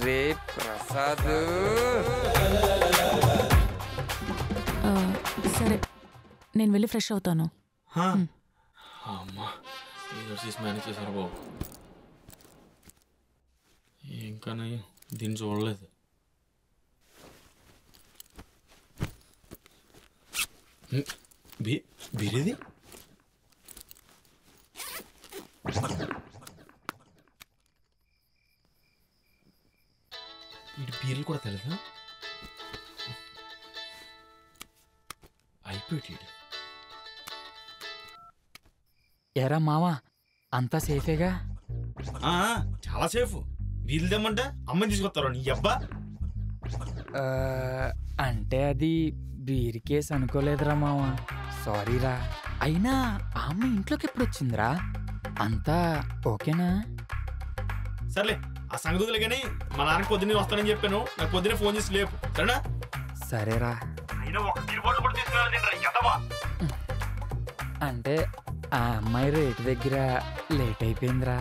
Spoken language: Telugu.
రే ప్రసాద్. సరే నేను వెళ్ళి ఫ్రెష్ అవుతాను. అమ్మా మేనేజ్ చేశారు బాబు. ఇంకా దీన్ని చూడలేదు. బీరేది వీడి బీర్లు కూడా తెలుసా? అయిపోయాడు. ఎరా మావా అంతా సేఫేగా? చాలా సేఫ్. వీళ్ళు తెమ్మంటే అమ్మని తీసుకొస్తారు నీ అబ్బా. అంటే అది బీర్ కేసు అనుకోలేదురా మావా, సారీరా. అయినా ఆ అమ్మ ఇంట్లోకి ఎప్పుడు వచ్చిందిరా? అంతా ఓకేనా? సర్లే ఆ సంగతులే కానీ మా నాన్నకి పొద్దున్నే వస్తానని చెప్పాను. నాకు పొద్దున్నే ఫోన్ చేసి లేపు సరేనా? సరేరా. అంటే ఆ అమ్మాయి రేటు దగ్గర లేట్ అయిపోయిందిరా.